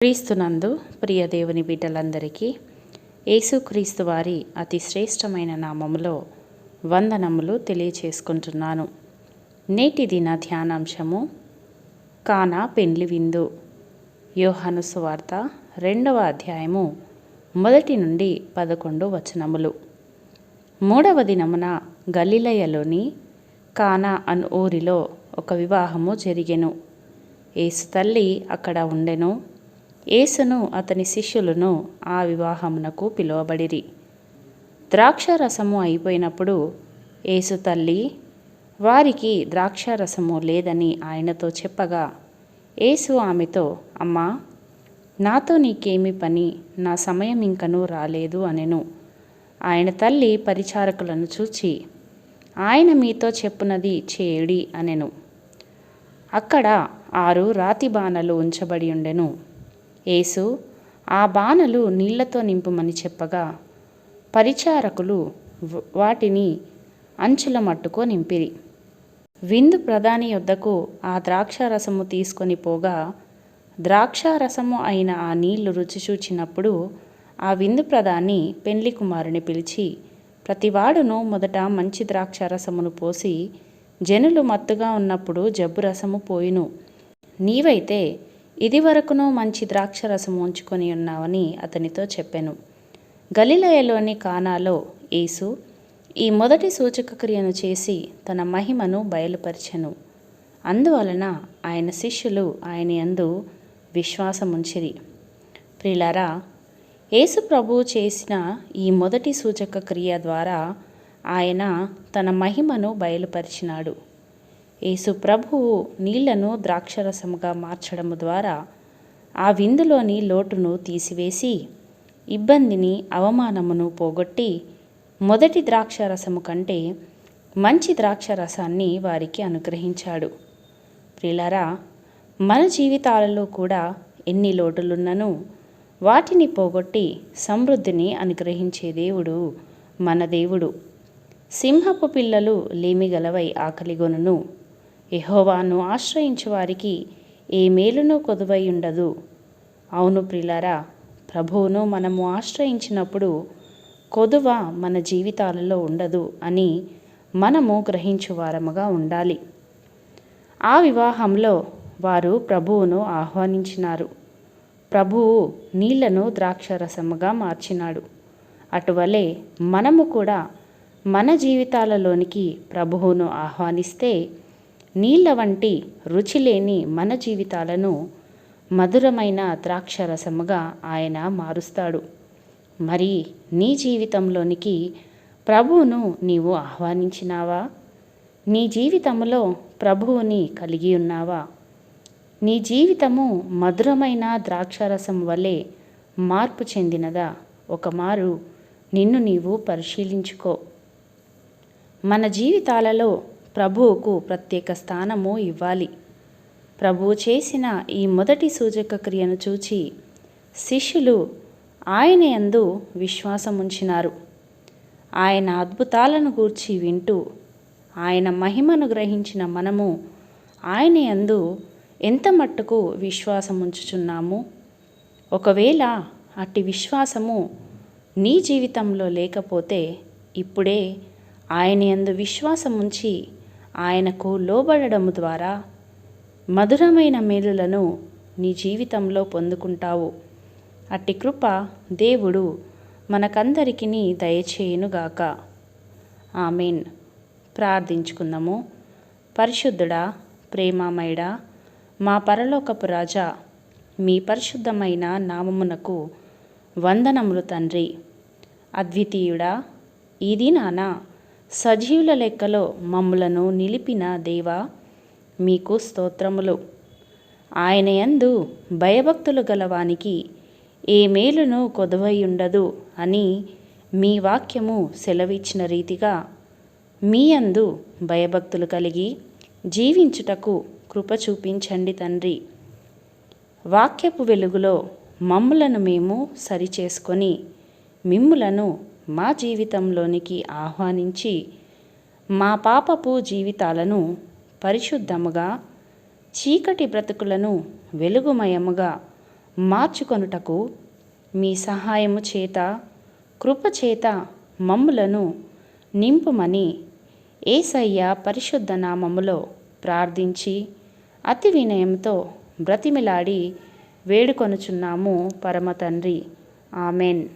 క్రీస్తునందు ప్రియ దేవుని బిడ్డలందరికీ యేసుక్రీస్తు వారి అతి శ్రేష్టమైన నామములో వందనములు తెలియచేసుకుంటున్నాను. నేటి దిన ధ్యానాంశము కానా పెండ్లి విందు. యోహాను సువార్త 2వ అధ్యాయము 1 నుండి 11 వచనములు. 3వ దినమున గలిలయలోని కానా అను ఊరిలో ఒక వివాహము జరిగెను. యేసు తల్లి అక్కడ ఉండెను. యేసును అతని శిష్యులను ఆ వివాహమునకు పిలువబడిరి. ద్రాక్షారసము అయిపోయినప్పుడు యేసు తల్లి వారికి ద్రాక్షారసము లేదని ఆయనతో చెప్పగా, యేసు ఆమెతో, అమ్మా, నాతో నీకేమి పని? నా సమయం ఇంకనూ రాలేదు అనెను. ఆయన తల్లి పరిచారకులను చూచి, ఆయన మీతో చెప్పునది చేయుడి అనెను. అక్కడ 6 రాతి బానలు ఉంచబడి ఉండెను. యేసు ఆ బానలు నీళ్లతో నింపుమని చెప్పగా, పరిచారకులు వాటిని అంచుల మట్టుకు నింపిరి. విందు ప్రధాని యొద్దకు ఆ ద్రాక్షారసము తీసుకొని పోగా, ద్రాక్షారసము అయిన ఆ నీళ్లు రుచి చూచినప్పుడు ఆ విందు ప్రధాని పెండ్లి కుమారుని పిలిచి, ప్రతివాడును మొదట మంచి ద్రాక్షారసమును పోసి జనులు మత్తుగా ఉన్నప్పుడు జబ్బు రసము పోయిను. నీవైతే ఇదివరకును మంచి ద్రాక్షరసము ఉంచుకొని ఉన్నావని అతనితో చెప్పెను. గలిలయలోని కానాలో యేసు ఈ మొదటి సూచక క్రియను చేసి తన మహిమను బయలుపరిచెను. అందువలన ఆయన శిష్యులు ఆయన యందు విశ్వాసముంచిరి. ప్రియులారా, యేసు ప్రభువు చేసిన ఈ మొదటి సూచక క్రియ ద్వారా ఆయన తన మహిమను బయలుపరిచినాడు. యేసు ప్రభువు నీళ్లను ద్రాక్షరసముగా మార్చడము ద్వారా ఆ విందులోని లోటును తీసివేసి, ఇబ్బందిని, అవమానమును పోగొట్టి మొదటి ద్రాక్షరసము కంటే మంచి ద్రాక్షరసాన్ని వారికి అనుగ్రహించాడు. ప్రియులారా, మన జీవితాలలో కూడా ఎన్ని లోటులున్నను వాటిని పోగొట్టి సమృద్ధిని అనుగ్రహించే దేవుడు మన దేవుడు. సింహపు పిల్లలు లేమిగలవై ఆకలిగొనును, యెహోవాను ఆశ్రయించు వారికి ఏ మేలును కొదువై ఉండదు. అవును ప్రియులారా, ప్రభువును మనము ఆశ్రయించినప్పుడు కొదువ మన జీవితాలలో ఉండదు అని మనము గ్రహించువారముగా ఉండాలి. ఆ వివాహంలో వారు ప్రభువును ఆహ్వానించినారు. ప్రభువు నీళ్లను ద్రాక్షరసముగా మార్చినాడు. అటువలే మనము కూడా మన జీవితాలలోనికి ప్రభువును ఆహ్వానిస్తే నీళ్ల వంటి రుచి లేని మన జీవితాలను మధురమైన ద్రాక్షరసముగా ఆయన మారుస్తాడు. మరి నీ జీవితంలోనికి ప్రభువును నీవు ఆహ్వానించినావా? నీ జీవితంలో ప్రభువుని కలిగి ఉన్నావా? నీ జీవితము మధురమైన ద్రాక్షరసం వలె మార్పు చెందినదా? ఒకమారు నిన్ను నీవు పరిశీలించుకో. మన జీవితాలలో ప్రభువుకు ప్రత్యేక స్థానము ఇవ్వాలి. ప్రభువు చేసిన ఈ మొదటి సూచక క్రియను చూచి శిష్యులు ఆయన యందు విశ్వాసముంచినారు. ఆయన అద్భుతాలను గూర్చి వింటూ ఆయన మహిమను గ్రహించిన మనము ఆయన యందు ఎంత మట్టుకు విశ్వాసముంచుచున్నాము? ఒకవేళ అట్టి విశ్వాసము నీ జీవితంలో లేకపోతే ఇప్పుడే ఆయన యందు విశ్వాసముంచి ఆయనకు లోబడడము ద్వారా మధురమైన మేలులను నీ జీవితంలో పొందుకుంటావు. అట్టి కృప దేవుడు మనకందరికీ దయచేయునుగాక. ఆమేన్. ప్రార్థించుకుందాము. పరిశుద్ధుడా, ప్రేమమయుడా, మా పరలోకపు రాజా, మీ పరిశుద్ధమైన నామమునకు వందనములు తండ్రి. అద్వితీయుడా, ఈ దినాన సజీవుల లెక్కలో మమ్ములను నిలిపిన దేవా, మీకు స్తోత్రములు. ఆయన యందు భయభక్తులు గలవానికి ఏ మేలును కొదువై ఉండదు అని మీ వాక్యము సెలవిచ్చిన రీతిగా మీ యందు భయభక్తులు కలిగి జీవించుటకు కృప చూపించండి తండ్రి. వాక్యపు వెలుగులో మమ్ములను మేము సరిచేసుకొని మిమ్ములను మా జీవితంలోనికి ఆహ్వానించి మా పాపపు జీవితాలను పరిశుద్ధముగా, చీకటి బ్రతుకులను వెలుగుమయముగా మార్చుకొనుటకు మీ సహాయము చేత కృపచేత మమ్ములను నింపుమని యేసయ్య పరిశుద్ధ నామములో ప్రార్థించి అతి వినయంతో బ్రతిమిలాడి వేడుకొనుచున్నాము పరమ తండ్రి. ఆమెన్.